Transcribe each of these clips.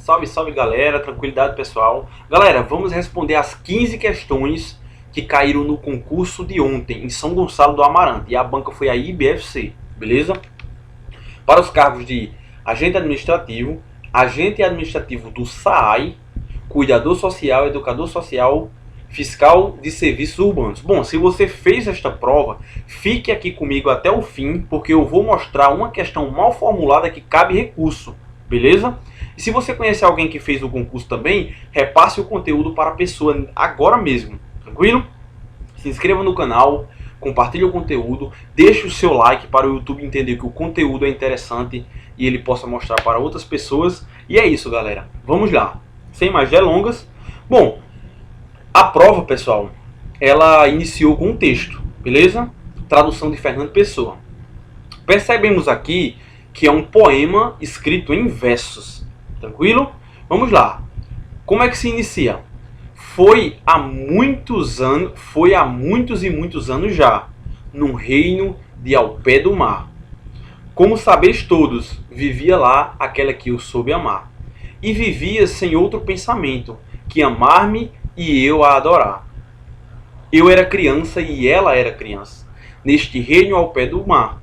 Salve, salve galera, tranquilidade pessoal. Galera, vamos responder as 15 questões que caíram no concurso de ontem em São Gonçalo do Amarante. E a banca foi a IBFC, beleza? Para os cargos de agente administrativo do SAAI, cuidador social, educador social, fiscal de serviços urbanos. Bom, se você fez esta prova, fique aqui comigo até o fim, porque eu vou mostrar uma questão mal formulada que cabe recurso, beleza? E se você conhece alguém que fez o concurso também, repasse o conteúdo para a pessoa agora mesmo, tranquilo? Se inscreva no canal, compartilhe o conteúdo, deixe o seu like para o YouTube entender que o conteúdo é interessante e ele possa mostrar para outras pessoas. E é isso, galera. Vamos lá. Sem mais delongas. Bom, a prova, pessoal, ela iniciou com um texto, beleza? Tradução de Fernando Pessoa. Percebemos aqui que é um poema escrito em versos. Tranquilo? Vamos lá. Como é que se inicia? Foi há muitos e muitos anos já, num reino de ao pé do mar. Como sabeis todos, vivia lá aquela que eu soube amar. E vivia sem outro pensamento, que amar-me e eu a adorar. Eu era criança e ela era criança, neste reino ao pé do mar.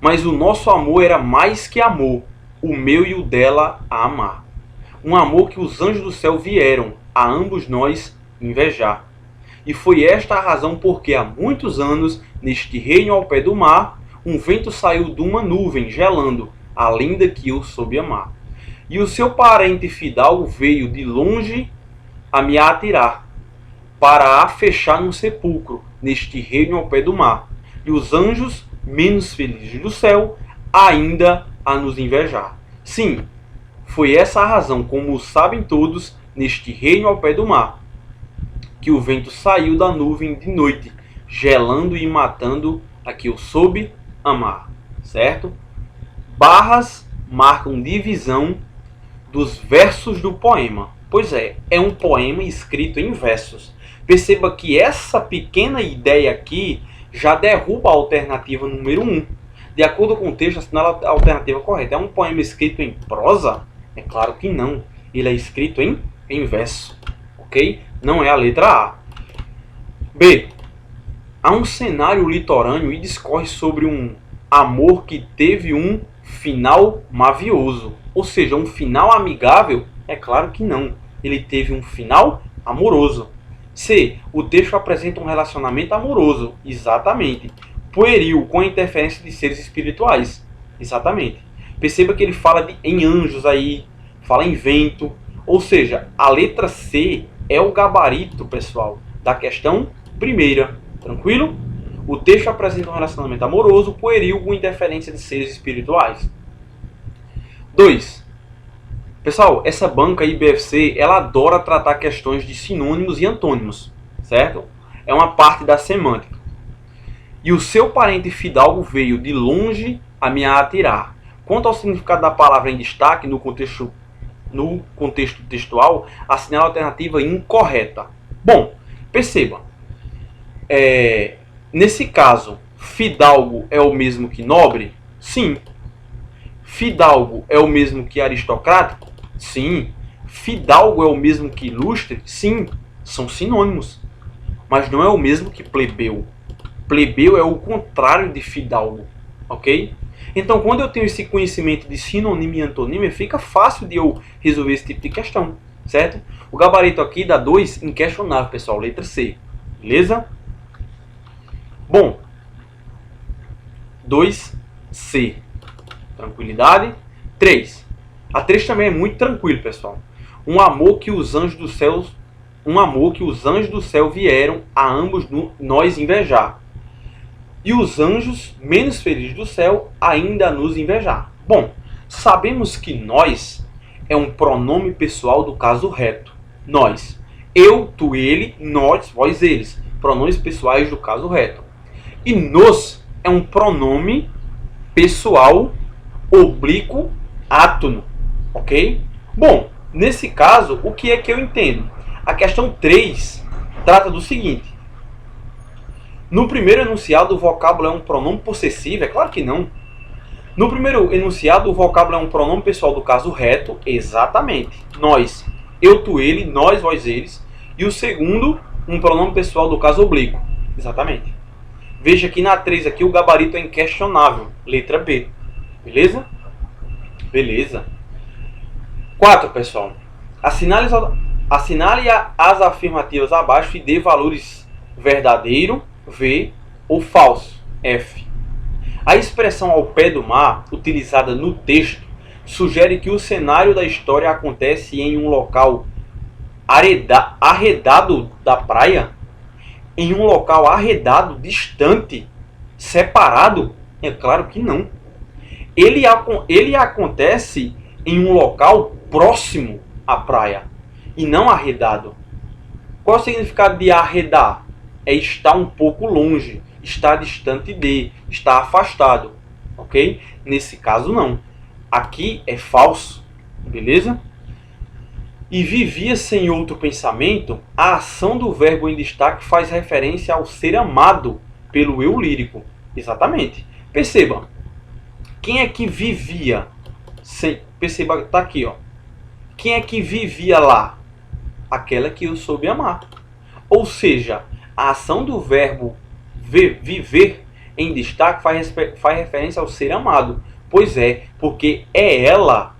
Mas o nosso amor era mais que amor, o meu e o dela a amar. Um amor que os anjos do céu vieram a ambos nós invejar. E foi esta a razão porque há muitos anos, neste reino ao pé do mar, um vento saiu de uma nuvem gelando a linda que eu soube amar. E o seu parente fidalgo veio de longe a me atirar, para a fechar num sepulcro, neste reino ao pé do mar. E os anjos, menos felizes do céu, ainda a nos invejar. Sim, foi essa a razão, como sabem todos, neste reino ao pé do mar, que o vento saiu da nuvem de noite, gelando e matando a que eu soube amar. Certo? Barras marcam divisão dos versos do poema. Pois é um poema escrito em versos. Perceba que essa pequena ideia aqui já derruba a alternativa número 1. De acordo com o texto, assinala a alternativa correta. É um poema escrito em prosa? É claro que não. Ele é escrito em verso. Ok? Não é a letra A. B. Há um cenário litorâneo e discorre sobre um amor que teve um final mavioso. Ou seja, um final amigável? É claro que não. Ele teve um final amoroso. C. O texto apresenta um relacionamento amoroso. Exatamente. Pueril, com a interferência de seres espirituais. Exatamente. Perceba que ele fala em anjos aí, fala em vento. Ou seja, a letra C é o gabarito, pessoal, da questão primeira. Tranquilo? O texto apresenta um relacionamento amoroso, pueril, com interferência de seres espirituais. 2. Pessoal, essa banca IBFC, ela adora tratar questões de sinônimos e antônimos, certo? É uma parte da semântica. E o seu parente fidalgo veio de longe a me atirar. Quanto ao significado da palavra em destaque no contexto textual, assinala a alternativa incorreta. Bom, perceba. Nesse caso, fidalgo é o mesmo que nobre? Sim. Fidalgo é o mesmo que aristocrático? Sim. Fidalgo é o mesmo que ilustre? Sim. São sinônimos. Mas não é o mesmo que plebeu. Plebeu é o contrário de fidalgo. Ok? Então, quando eu tenho esse conhecimento de sinônimo e antônimo, fica fácil de eu resolver esse tipo de questão. Certo? O gabarito aqui dá 2 inquestionável, pessoal. Letra C. Beleza? Bom. 2C. Tranquilidade. 3. A 3 também é muito tranquilo, pessoal. Um amor que os anjos do céu vieram a ambos nós invejar. E os anjos, menos felizes do céu, ainda a nos invejar. Bom, sabemos que nós é um pronome pessoal do caso reto. Nós. Eu, tu, ele, nós, vós, eles. Pronomes pessoais do caso reto. E nos é um pronome pessoal oblíquo átono. Ok? Bom, nesse caso, o que é que eu entendo? A questão 3 trata do seguinte. No primeiro enunciado, o vocábulo é um pronome possessivo? É claro que não. No primeiro enunciado, o vocábulo é um pronome pessoal do caso reto, exatamente. Nós, eu, tu, ele, nós, vós, eles. E o segundo, um pronome pessoal do caso oblíquo, exatamente. Veja que na 3 aqui o gabarito é inquestionável, letra B. Beleza? Beleza. 4, pessoal. Assinale as afirmativas abaixo e dê valores verdadeiro, V, ou falso, F. A expressão ao pé do mar, utilizada no texto, sugere que o cenário da história acontece em um local arredado da praia? Em um local arredado, distante, separado? É claro que não. Ele acontece em um local próximo à praia e não arredado. Qual é o significado de arredar? É estar um pouco longe, estar distante de, estar afastado, ok? Nesse caso não. Aqui é falso, beleza? E vivia sem outro pensamento, a ação do verbo em destaque faz referência ao ser amado pelo eu lírico. Exatamente. Perceba, quem é que vivia sem... Perceba, tá aqui, ó. Quem é que vivia lá? Aquela que eu soube amar. Ou seja, a ação do verbo viver em destaque faz referência ao ser amado. Pois é, porque é ela,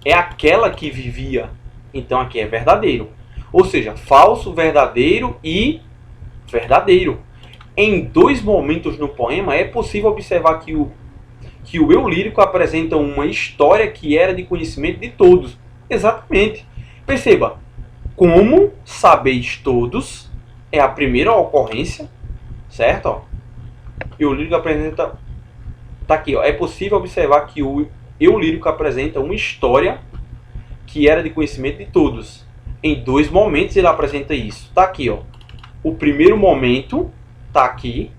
é aquela que vivia. Então aqui é verdadeiro. Ou seja, falso, verdadeiro e verdadeiro. Em 2 momentos no poema é possível observar que o eu lírico apresenta uma história que era de conhecimento de todos. Exatamente. Perceba, como sabeis todos é a primeira ocorrência, certo? Ó. E o lírico apresenta... Tá aqui, ó. É possível observar que o eu lírico apresenta uma história que era de conhecimento de todos. Em 2 momentos ele apresenta isso. Tá aqui, ó. O primeiro momento tá aqui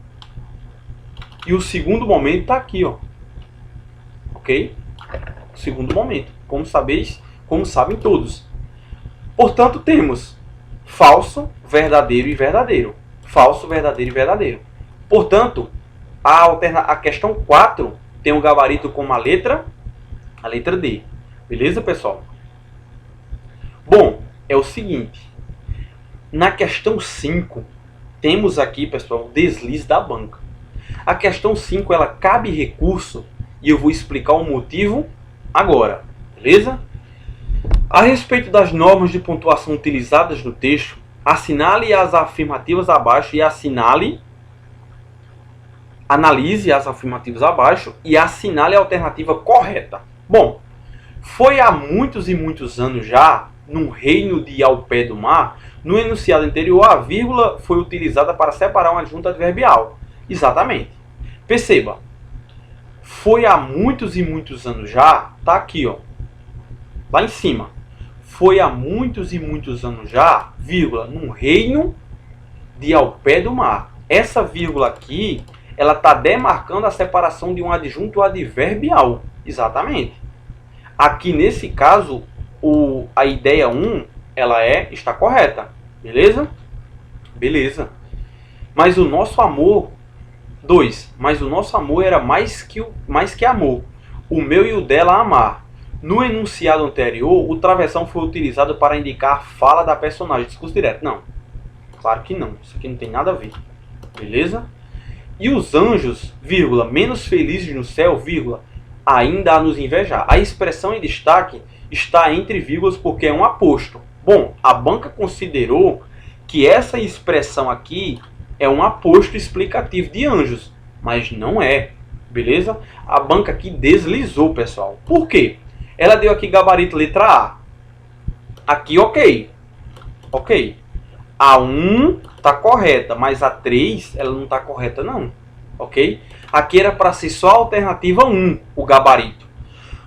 e o segundo momento tá aqui, ó. Ok? O segundo momento. Como sabeis, como sabem todos. Portanto, temos falso, verdadeiro e verdadeiro. Falso, verdadeiro e verdadeiro. Portanto, a questão 4 tem um gabarito como a letra D. Beleza, pessoal? Bom, é o seguinte. Na questão 5, temos aqui, pessoal, o deslize da banca. A questão 5, ela cabe recurso e eu vou explicar o motivo agora. Beleza? A respeito das normas de pontuação utilizadas no texto, assinale as afirmativas abaixo e analise as afirmativas abaixo e assinale a alternativa correta. Bom, foi há muitos e muitos anos já, num reino de ao pé do mar, no enunciado anterior, a vírgula foi utilizada para separar uma adjunta adverbial. Exatamente. Perceba, foi há muitos e muitos anos já, tá aqui, ó, lá em cima. Foi há muitos e muitos anos já, vírgula, num reino de ao pé do mar. Essa vírgula aqui, ela está demarcando a separação de um adjunto adverbial. Exatamente. Aqui, nesse caso, a ideia 1, ela está correta. Beleza? Beleza. Mas o nosso amor... 2. Mas o nosso amor era mais que amor. O meu e o dela amar. No enunciado anterior, o travessão foi utilizado para indicar a fala da personagem. Discurso direto. Não. Claro que não. Isso aqui não tem nada a ver. Beleza? E os anjos, vírgula, menos felizes no céu, vírgula, ainda a nos invejar. A expressão em destaque está entre vírgulas porque é um aposto. Bom, a banca considerou que essa expressão aqui é um aposto explicativo de anjos, mas não é. Beleza? A banca aqui deslizou, pessoal. Por quê? Ela deu aqui gabarito letra A. Aqui, ok. Ok. A 1 está correta, mas a 3 ela não está correta não. Ok? Aqui era para ser só a alternativa 1, o gabarito.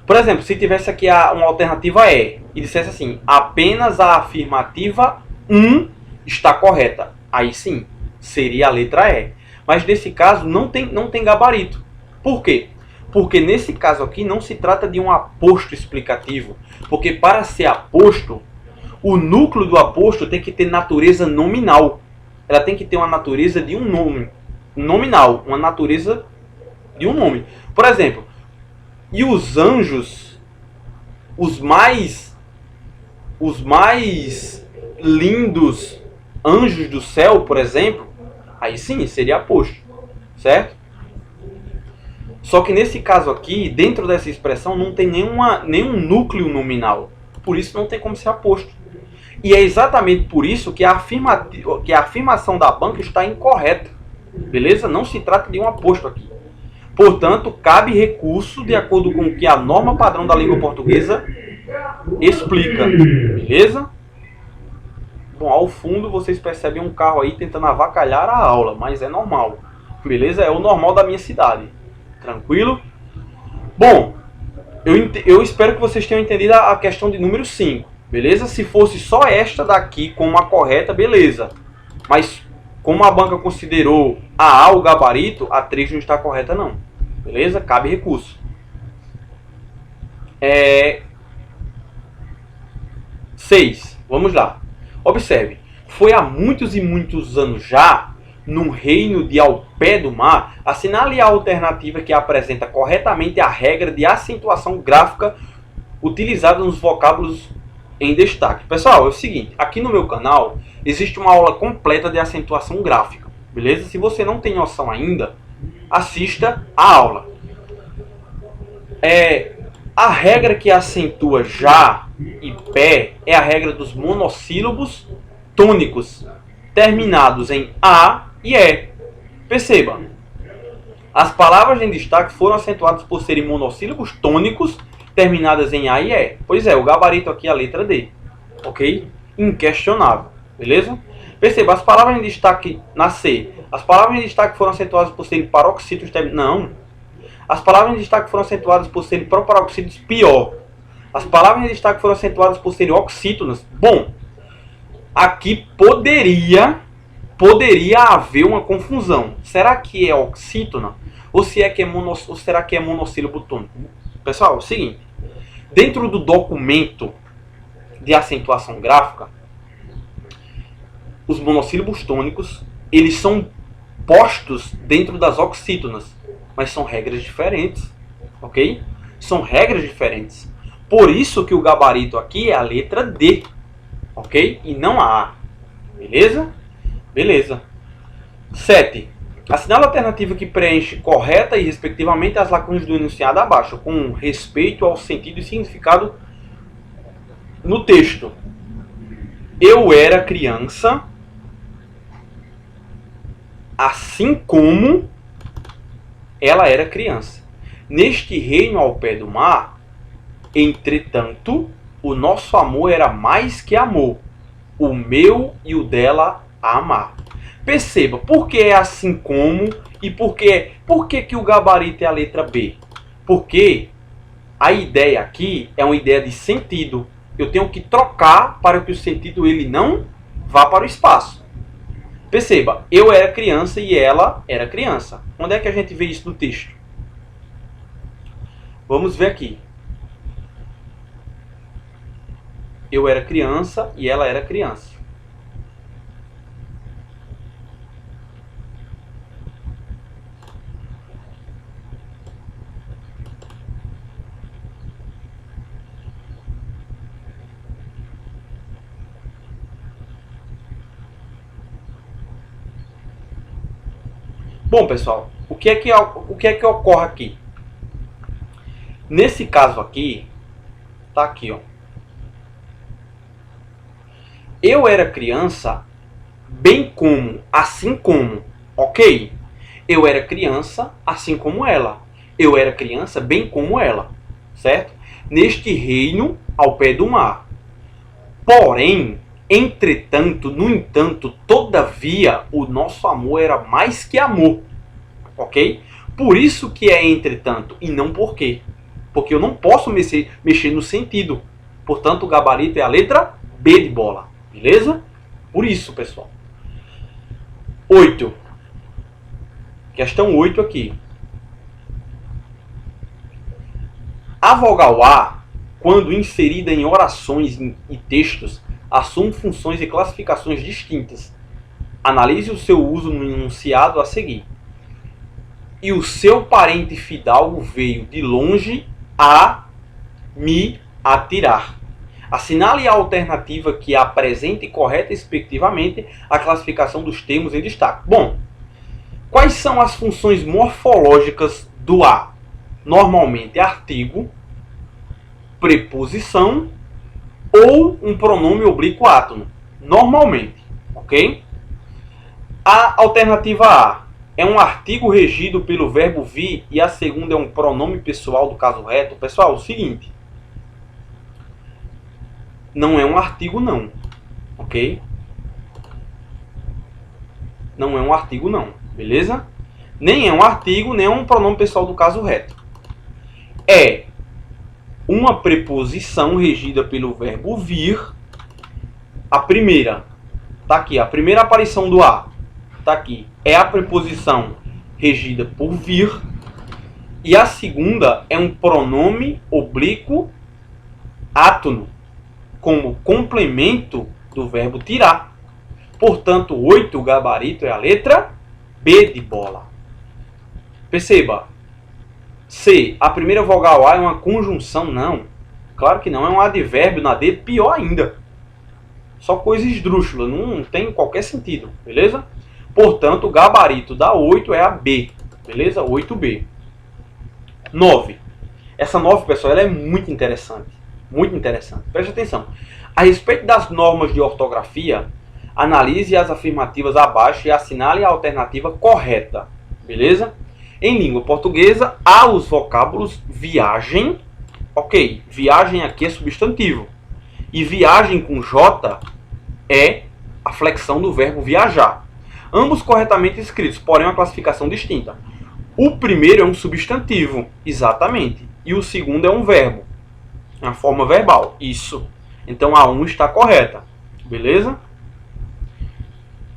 Por exemplo, se tivesse aqui uma alternativa E e dissesse assim, apenas a afirmativa 1 está correta. Aí sim, seria a letra E. Mas nesse caso não tem gabarito. Por quê? Porque nesse caso aqui não se trata de um aposto explicativo. Porque para ser aposto, o núcleo do aposto tem que ter natureza nominal. Ela tem que ter uma natureza de um nome. Nominal, uma natureza de um nome. Por exemplo, E os anjos, os mais lindos anjos do céu, por exemplo, aí sim seria aposto, certo? Só que nesse caso aqui, dentro dessa expressão, não tem nenhum núcleo nominal. Por isso não tem como ser aposto. E é exatamente por isso que a afirmação da banca está incorreta. Beleza? Não se trata de um aposto aqui. Portanto, cabe recurso de acordo com o que a norma padrão da língua portuguesa explica. Beleza? Bom, ao fundo vocês percebem um carro aí tentando avacalhar a aula, mas é normal. Beleza? É o normal da minha cidade. Tranquilo? Bom, eu espero que vocês tenham entendido a questão de número 5. Beleza? Se fosse só esta daqui como a correta, beleza. Mas como a banca considerou a A o gabarito, a 3 não está correta não. Beleza? Cabe recurso. 6. Vamos lá. Observe. Foi há muitos e muitos anos já, num reino de ao pé do mar, assinale a alternativa que apresenta corretamente a regra de acentuação gráfica utilizada nos vocábulos em destaque. Pessoal, é o seguinte, aqui no meu canal existe uma aula completa de acentuação gráfica, beleza? Se você não tem noção ainda, assista a aula. A regra que acentua já e pé é a regra dos monossílabos tônicos, terminados em A e E. Perceba, as palavras em destaque foram acentuadas por serem monossílabos tônicos, terminadas em A e E. Pois é, o gabarito aqui é a letra D. Ok? Inquestionável. Beleza? Perceba, as palavras em destaque na C. As palavras em destaque foram acentuadas por serem paroxítonos. Não. As palavras em destaque foram acentuadas por serem proparoxítonos. Pior. As palavras em destaque foram acentuadas por serem oxítonas. Bom, aqui poderia haver uma confusão. Será que é oxítona? Ou será que é monossílabo tônico? Pessoal, é o seguinte. Dentro do documento de acentuação gráfica, os monossílabos tônicos, eles são postos dentro das oxítonas, mas são regras diferentes, ok? São regras diferentes. Por isso que o gabarito aqui é a letra D, ok? E não a A, beleza? Beleza. 7. Assinale a alternativa que preenche correta e respectivamente as lacunas do enunciado abaixo, com respeito ao sentido e significado no texto. Eu era criança, assim como ela era criança. Neste reino ao pé do mar, entretanto, o nosso amor era mais que amor, o meu e o dela a amar. Perceba, por que é assim como e por que o gabarito é a letra B? Porque a ideia aqui é uma ideia de sentido. Eu tenho que trocar para que o sentido ele não vá para o espaço. Perceba, eu era criança e ela era criança. Onde é que a gente vê isso no texto? Vamos ver aqui. Eu era criança e ela era criança. Bom, pessoal, o que é que ocorre aqui? Nesse caso aqui, tá aqui, ó. Eu era criança, bem como, assim como, ok? Eu era criança, assim como ela. Eu era criança, bem como ela, certo? Neste reino, ao pé do mar. Porém, entretanto, no entanto, todavia, o nosso amor era mais que amor. Ok? Por isso que é entretanto e não porquê. Porque eu não posso mexer no sentido. Portanto, o gabarito é a letra B de bola. Beleza? Por isso, pessoal. 8. Questão 8 aqui. A vogal A, quando inserida em orações e textos, assume funções e classificações distintas. Analise o seu uso no enunciado a seguir. E o seu parente fidalgo veio de longe a me atirar. Assinale a alternativa que apresente correta respectivamente a classificação dos termos em destaque. Bom, quais são as funções morfológicas do a? Normalmente artigo, preposição ou um pronome oblíquo átono. Normalmente, ok? A alternativa A é um artigo regido pelo verbo vir e a segunda é um pronome pessoal do caso reto. Pessoal, é o seguinte. Não é um artigo não, ok? Não é um artigo não, beleza? Nem é um artigo, nem é um pronome pessoal do caso reto. É uma preposição regida pelo verbo vir. A primeira, tá aqui, a primeira aparição do a, tá aqui, é a preposição regida por vir. E a segunda é um pronome oblíquo átono, como complemento do verbo tirar. Portanto, 8, o gabarito é a letra B de bola. Perceba, C, a primeira vogal A é uma conjunção? Não. Claro que não, é um advérbio na D, pior ainda. Só coisa esdrúxula, não tem qualquer sentido, beleza? Portanto, o gabarito da 8 é a B, beleza? 8B. 9. Essa 9, pessoal, ela é muito interessante. Muito interessante. Preste atenção. A respeito das normas de ortografia, analise as afirmativas abaixo e assinale a alternativa correta. Beleza? Em língua portuguesa, há os vocábulos viagem. Ok, viagem aqui é substantivo. E viagem com J é a flexão do verbo viajar. Ambos corretamente escritos, porém uma classificação distinta. O primeiro é um substantivo, exatamente. E o segundo é um verbo. É uma forma verbal. Isso. Então a 1 está correta. Beleza?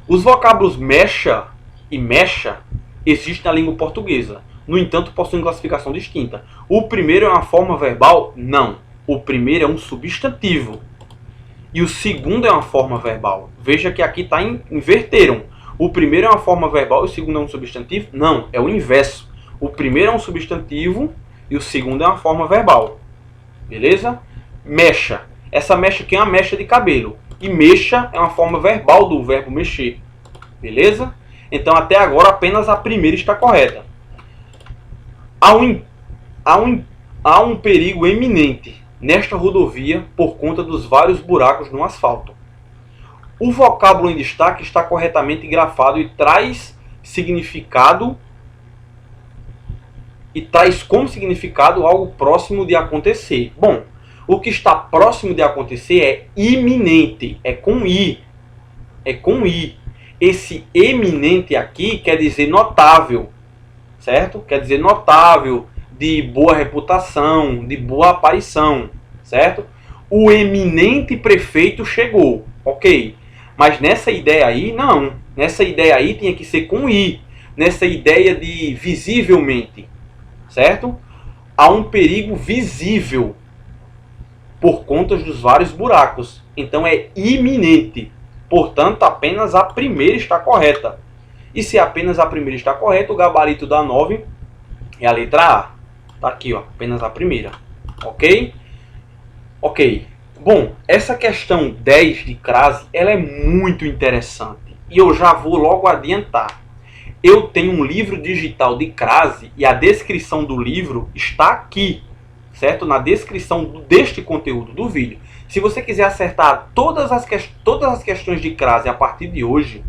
Os vocábulos mecha e mecha existem na língua portuguesa. No entanto, possuem classificação distinta. O primeiro é uma forma verbal? Não. O primeiro é um substantivo. E o segundo é uma forma verbal. Veja que aqui está inverteram. O primeiro é uma forma verbal e o segundo é um substantivo? Não. É o inverso. O primeiro é um substantivo e o segundo é uma forma verbal. Beleza? Mecha. Essa mecha aqui é uma mecha de cabelo. E mexa é uma forma verbal do verbo mexer. Beleza? Então até agora apenas a primeira está correta. Há um perigo eminente nesta rodovia por conta dos vários buracos no asfalto. O vocábulo em destaque está corretamente grafado e traz significado como significado algo próximo de acontecer. Bom, o que está próximo de acontecer é iminente, é com I. É com I. Esse eminente aqui quer dizer notável, certo? Quer dizer notável, de boa reputação, de boa aparição, certo? O eminente prefeito chegou, ok. Mas nessa ideia aí, não. Nessa ideia aí tinha que ser com I. Nessa ideia de visivelmente, certo? Há um perigo visível por conta dos vários buracos. Então é iminente. Portanto, apenas a primeira está correta. E se apenas a primeira está correta, o gabarito da 9 é a letra A. Está aqui, ó, apenas a primeira. Ok? Ok. Bom, essa questão 10 de crase, ela é muito interessante. E eu já vou logo adiantar. Eu tenho um livro digital de crase e a descrição do livro está aqui, certo? Na descrição deste conteúdo do vídeo. Se você quiser acertar todas as questões de crase a partir de hoje,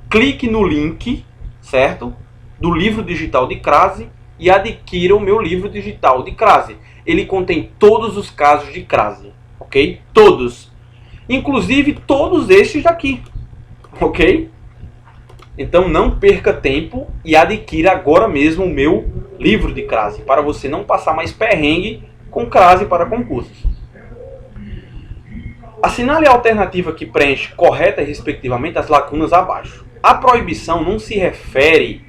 clique no link, certo? Do livro digital de crase e adquira o meu livro digital de crase. Ele contém todos os casos de crase, ok? Todos. Inclusive todos estes daqui, ok? Então não perca tempo e adquira agora mesmo o meu livro de crase, para você não passar mais perrengue com crase para concursos. Assinale a alternativa que preenche correta e respectivamente as lacunas abaixo. A proibição não se refere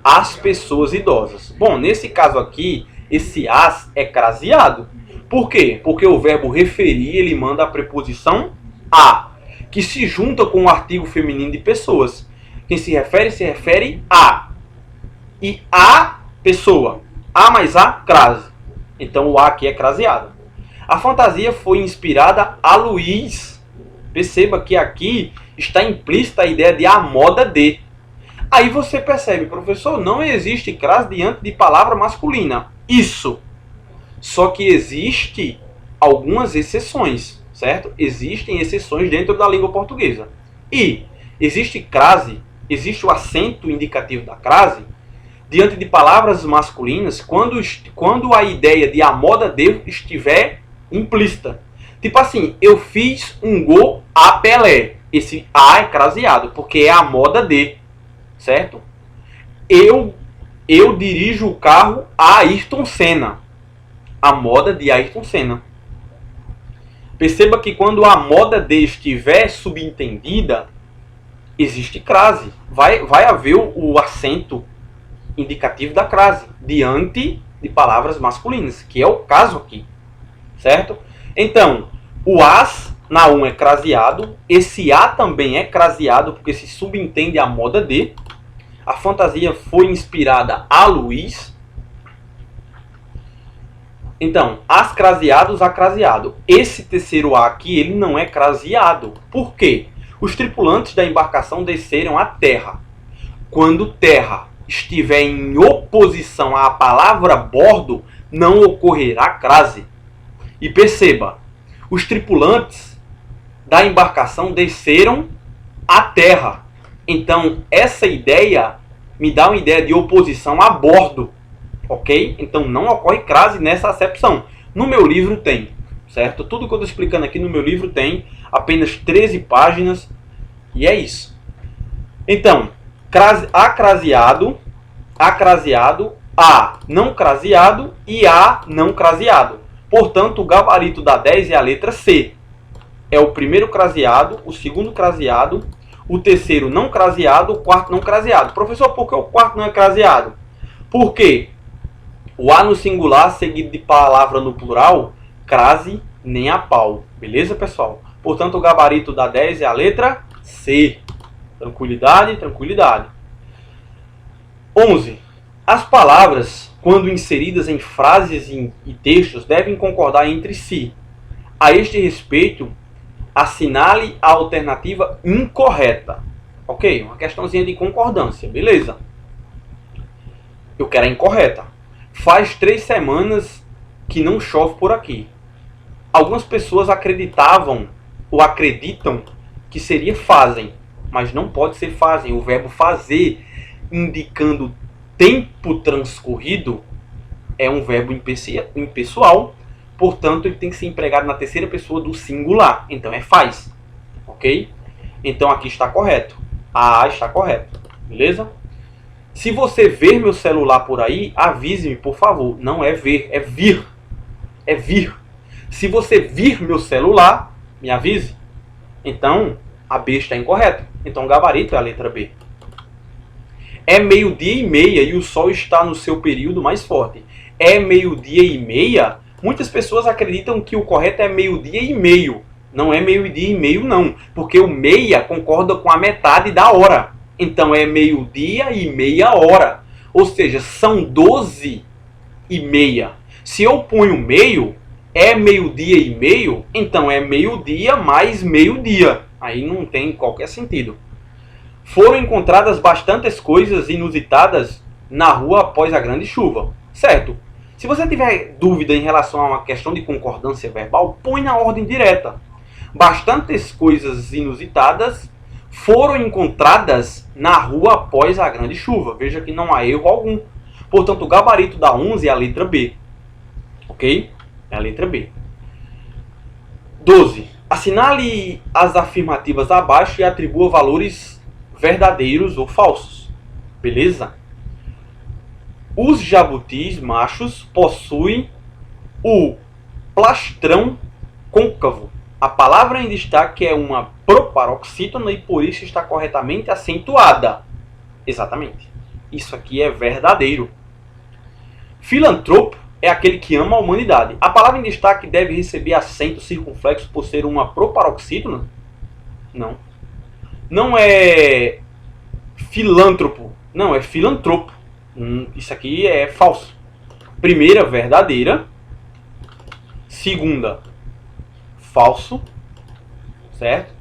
às pessoas idosas. Bom, nesse caso aqui, esse as é craseado. Por quê? Porque o verbo referir, ele manda a preposição a, que se junta com o artigo feminino de pessoas. Quem se refere a. E a pessoa. A mais a, crase. Então o A aqui é craseado. A fantasia foi inspirada a Luiz. Perceba que aqui está implícita a ideia de a moda de. Aí você percebe, professor, não existe crase diante de palavra masculina. Isso. Só que existe algumas exceções, certo? Existem exceções dentro da língua portuguesa. E existe crase, existe o acento indicativo da crase diante de palavras masculinas quando a ideia de a moda de estiver implícita. Tipo assim, eu fiz um gol a Pelé. Esse A é craseado, porque é a moda de, certo? Eu dirijo o carro a Ayrton Senna. A moda de Ayrton Senna. Perceba que quando a moda de estiver subentendida, existe crase. Vai haver o acento indicativo da crase diante de palavras masculinas, que é o caso aqui, certo? Então, o as na 1 é craseado, esse a também é craseado porque se subentende a moda de. A fantasia foi inspirada a Luiz. Então, as craseados, a craseado. Esse terceiro A aqui, ele não é craseado. Por quê? Os tripulantes da embarcação desceram à terra. Quando terra estiver em oposição à palavra bordo, não ocorrerá crase. E perceba, os tripulantes da embarcação desceram à terra. Então, essa ideia me dá uma ideia de oposição a bordo. Ok? Então não ocorre crase nessa acepção. No meu livro tem, certo? Tudo que eu estou explicando aqui no meu livro tem apenas 13 páginas e é isso. Então, acraseado, a não craseado e a não craseado. Portanto, o gabarito da 10 é a letra C. É o primeiro craseado, o segundo craseado, o terceiro não craseado, o quarto não craseado. Professor, por que o quarto não é craseado? Por quê? O A no singular, seguido de palavra no plural, crase nem a pau. Beleza, pessoal? Portanto, o gabarito da 10 é a letra C. Tranquilidade, tranquilidade. 11. As palavras, quando inseridas em frases e textos, devem concordar entre si. A este respeito, assinale a alternativa incorreta. Ok? Uma questãozinha de concordância. Beleza? Eu quero a incorreta. Faz 3 semanas que não chove por aqui. Algumas pessoas acreditavam ou acreditam que seria fazem, mas não pode ser fazem. O verbo fazer, indicando tempo transcorrido, é um verbo impessoal, portanto ele tem que ser empregado na terceira pessoa do singular. Então é faz. Ok? Então aqui está correto. A A está correto. Beleza? Se você ver meu celular por aí, avise-me, por favor. Não é ver, é vir. É vir. Se você vir meu celular, me avise. Então, a B está incorreta. Então, o gabarito é a letra B. É meio-dia e meia e o sol está no seu período mais forte. É meio-dia e meia? Muitas pessoas acreditam que o correto é meio-dia e meio. Não é meio-dia e meio, não. Porque o meia concorda com a metade da hora. Então é meio-dia e meia hora. Ou seja, são 12 e meia. Se eu ponho meio, é meio-dia e meio, então é meio-dia mais meio-dia. Aí não tem qualquer sentido. Foram encontradas bastantes coisas inusitadas na rua após a grande chuva. Certo. Se você tiver dúvida em relação a uma questão de concordância verbal, põe na ordem direta. Bastantes coisas inusitadas foram encontradas na rua após a grande chuva. Veja que não há erro algum. Portanto, o gabarito da 11 é a letra B. Ok? É a letra B. 12. Assinale as afirmativas abaixo e atribua valores verdadeiros ou falsos. Beleza? Os jabutis machos possuem o plastrão côncavo. A palavra em destaque é uma proparoxítona e por isso está corretamente acentuada. Exatamente. Isso aqui é verdadeiro. Filantropo é aquele que ama a humanidade. A palavra em destaque deve receber acento circunflexo por ser uma proparoxítona? Não. Não é filântropo. Não, é filantropo. Isso aqui é falso. Primeira, verdadeira. Segunda, falso, certo?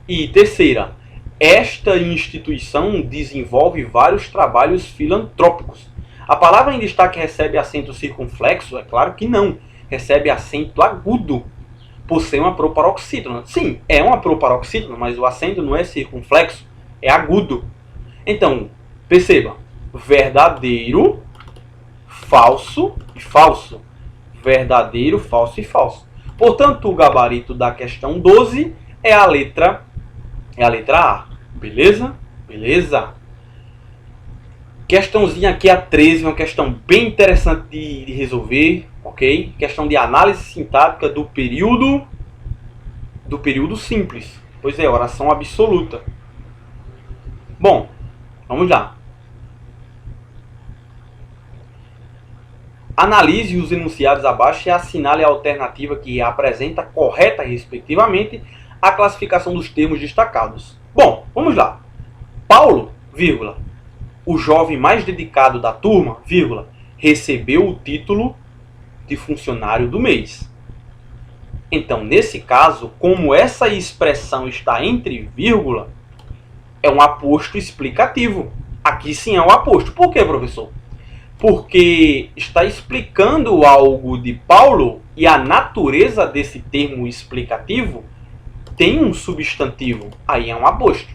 E terceira, esta instituição desenvolve vários trabalhos filantrópicos. A palavra em destaque recebe acento circunflexo? É claro que não. Recebe acento agudo, por ser uma proparoxítona. Sim, é uma proparoxítona, mas o acento não é circunflexo, é agudo. Então, perceba, verdadeiro, falso e falso. Verdadeiro, falso e falso. Portanto, o gabarito da questão 12 é a letra A. Beleza? Beleza? Questãozinha aqui, a 13, uma questão bem interessante de resolver, ok? Questão de análise sintática do período simples. Pois é, oração absoluta. Bom, vamos lá. Analise os enunciados abaixo e assinale a alternativa que apresenta correta, respectivamente, a classificação dos termos destacados. Bom, vamos lá. Paulo, vírgula, o jovem mais dedicado da turma, vírgula, recebeu o título de funcionário do mês. Então, nesse caso, como essa expressão está entre vírgula, é um aposto explicativo. Aqui sim é um aposto. Por quê, professor? Porque está explicando algo de Paulo e a natureza desse termo explicativo tem um substantivo. Aí é um aposto.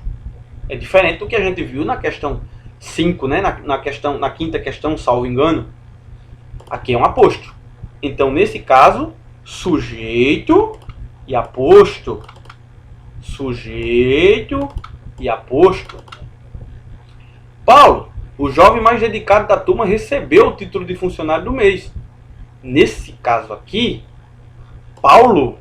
É diferente do que a gente viu na questão 5, né? na quinta questão, salvo engano. Aqui é um aposto. Então, nesse caso, sujeito e aposto. Sujeito e aposto. Paulo, o jovem mais dedicado da turma, recebeu o título de funcionário do mês. Nesse caso aqui, Paulo,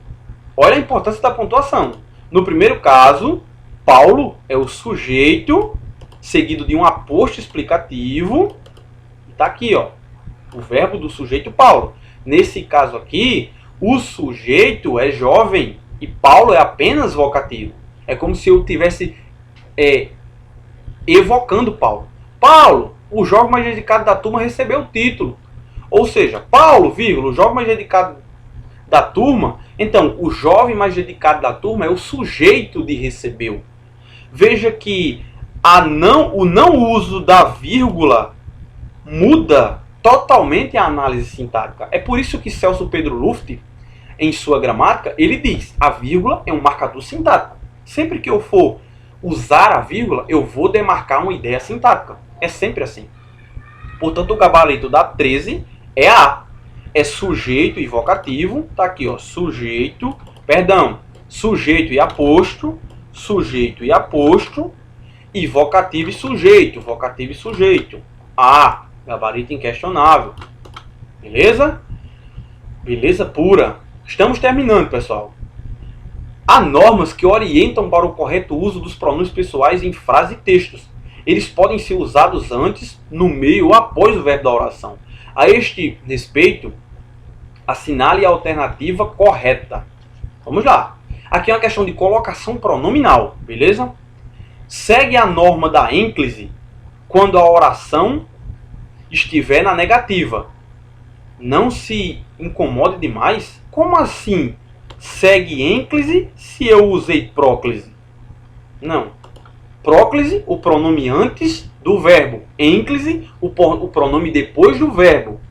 olha a importância da pontuação. No primeiro caso, Paulo é o sujeito, seguido de um aposto explicativo. Está aqui, ó, o verbo do sujeito Paulo. Nesse caso aqui, o sujeito é jovem e Paulo é apenas vocativo. É como se eu estivesse evocando Paulo. Paulo, o jovem mais dedicado da turma, recebeu o título. Ou seja, Paulo, vírgula, o jovem mais dedicado da turma. Então, o jovem mais dedicado da turma é o sujeito de recebeu. Veja que o não uso da vírgula muda totalmente a análise sintática. É por isso que Celso Pedro Luft, em sua gramática, ele diz: a vírgula é um marcador sintático. Sempre que eu for usar a vírgula, eu vou demarcar uma ideia sintática. É sempre assim. Portanto, o gabarito da 13 é A. É sujeito e vocativo. Tá aqui, ó, sujeito e aposto, e vocativo e sujeito. A. Gabarito inquestionável. Beleza? Beleza pura. Estamos terminando, pessoal. Há normas que orientam para o correto uso dos pronomes pessoais em frase e textos. Eles podem ser usados antes, no meio ou após o verbo da oração. A este respeito, assinale a alternativa correta. Vamos lá. Aqui é uma questão de colocação pronominal, beleza? Segue a norma da ênclise quando a oração estiver na negativa. Não se incomode demais. Como assim segue ênclise se eu usei próclise? Não. Próclise, o pronome antes do verbo. Ênclise, o pronome depois do verbo.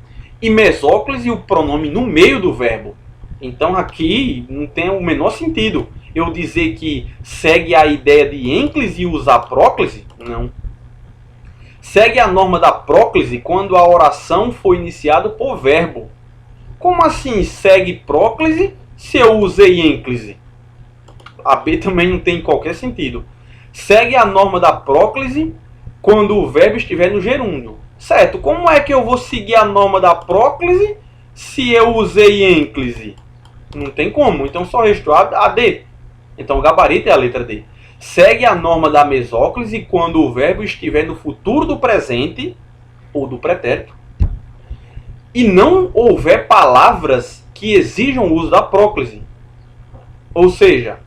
E mesóclise, o pronome no meio do verbo. Então aqui não tem o menor sentido eu dizer que segue a ideia de ênclise e usar próclise. Não. Segue a norma da próclise quando a oração foi iniciada por verbo. Como assim segue próclise se eu usei ênclise? A B também não tem qualquer sentido. Segue a norma da próclise quando o verbo estiver no gerúndio. Certo, como é que eu vou seguir a norma da próclise se eu usei ênclise? Não tem como, então só restou a D. Então o gabarito é a letra D. Segue a norma da mesóclise quando o verbo estiver no futuro do presente ou do pretérito e não houver palavras que exijam o uso da próclise. Ou seja,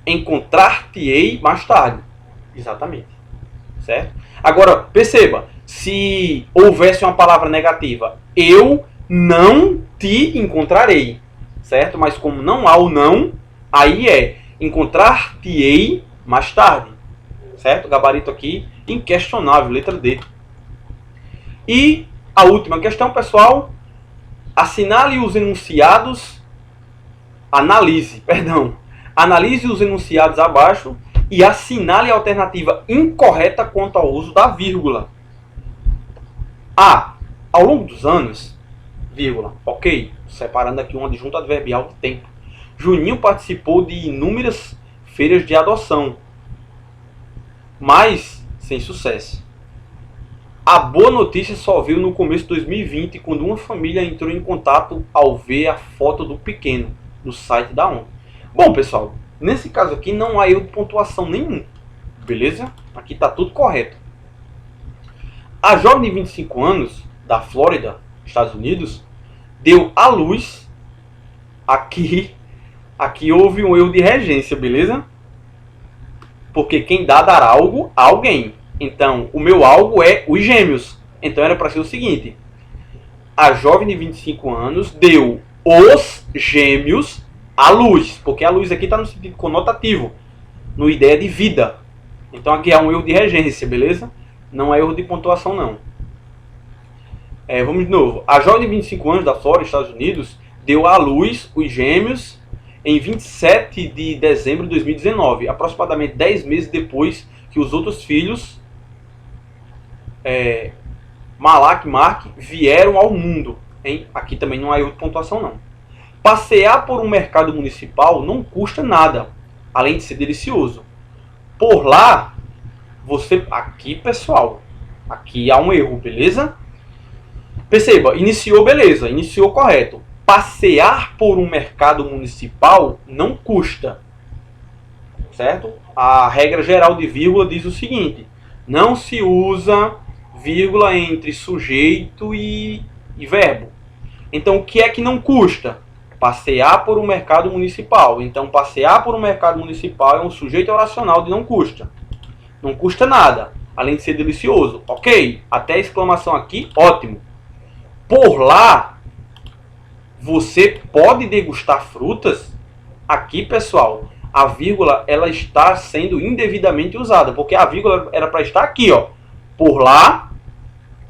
encontrar-te-ei mais tarde. Exatamente. Certo? Agora, perceba, se houvesse uma palavra negativa, eu não te encontrarei. certo? Mas como não há o não, aí é encontrar-te-ei mais tarde, certo? Gabarito aqui inquestionável, letra D. E a última questão, pessoal, analise os enunciados abaixo e assinale a alternativa incorreta quanto ao uso da vírgula. A. Ao longo dos anos, vírgula, ok, separando aqui um adjunto adverbial de tempo, Juninho participou de inúmeras feiras de adoção, mas sem sucesso. A boa notícia só veio no começo de 2020, quando uma família entrou em contato ao ver a foto do pequeno no site da ONU. Bom, pessoal, nesse caso aqui não há erro de pontuação nenhum, beleza? Aqui está tudo correto. A jovem de 25 anos, da Flórida, Estados Unidos, deu à luz. Aqui houve um erro de regência, beleza? Porque quem dá algo a alguém. Então, o meu algo é os gêmeos. Então, era para ser o seguinte. A jovem de 25 anos deu os gêmeos à luz. Porque a luz aqui está no sentido conotativo. No ideia de vida. Então, aqui há um erro de regência, beleza? Não é erro de pontuação, não. Vamos de novo. A jovem de 25 anos da Flórida, Estados Unidos, deu à luz os gêmeos em 27 de dezembro de 2019. Aproximadamente 10 meses depois que os outros filhos, Malak e Mark, vieram ao mundo. Hein? Aqui também não há erro de pontuação, não. Passear por um mercado municipal não custa nada, além de ser delicioso. Por lá, aqui, pessoal, aqui há um erro, beleza? Perceba, iniciou, beleza, iniciou correto. Passear por um mercado municipal não custa, certo? A regra geral de vírgula diz o seguinte: não se usa vírgula entre sujeito e verbo. Então, o que é que não custa? Passear por um mercado municipal. Então, passear por um mercado municipal é um sujeito oracional de não custa. Não custa nada, além de ser delicioso. Ok? Até a exclamação aqui, ótimo. Por lá, você pode degustar frutas? Aqui, pessoal, a vírgula ela está sendo indevidamente usada, porque a vírgula era para estar aqui, ó. Por lá,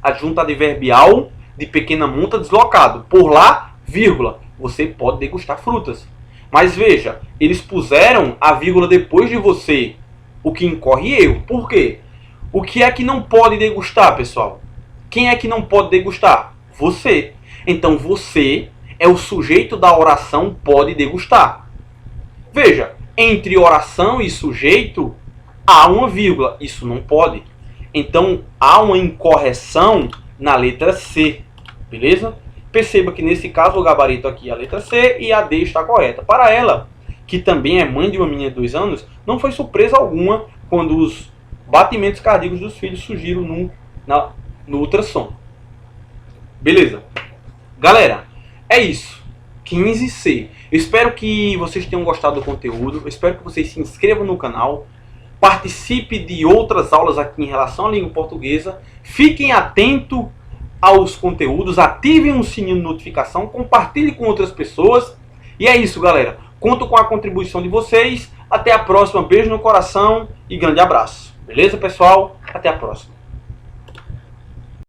adjunto adverbial de pequena monta deslocado. Por lá, vírgula, você pode degustar frutas. Mas veja, eles puseram a vírgula depois de você, o que incorre erro. Por quê? O que é que não pode degustar, pessoal? Quem é que não pode degustar? Você. Então você é o sujeito da oração pode degustar. Veja, entre oração e sujeito há uma vírgula. Isso não pode. Então há uma incorreção na letra C. Beleza? Perceba que nesse caso o gabarito aqui é a letra C e a D está correta. Para ela, que também é mãe de uma menina de 2 anos, não foi surpresa alguma quando os batimentos cardíacos dos filhos surgiram no ultrassom. Beleza? Galera, é isso. 15C. Eu espero que vocês tenham gostado do conteúdo. Eu espero que vocês se inscrevam no canal. Participe de outras aulas aqui em relação à língua portuguesa. Fiquem atentos aos conteúdos. Ativem o sininho de notificação. Compartilhe com outras pessoas. E é isso, galera. Conto com a contribuição de vocês. Até a próxima. Beijo no coração e grande abraço. Beleza, pessoal? Até a próxima.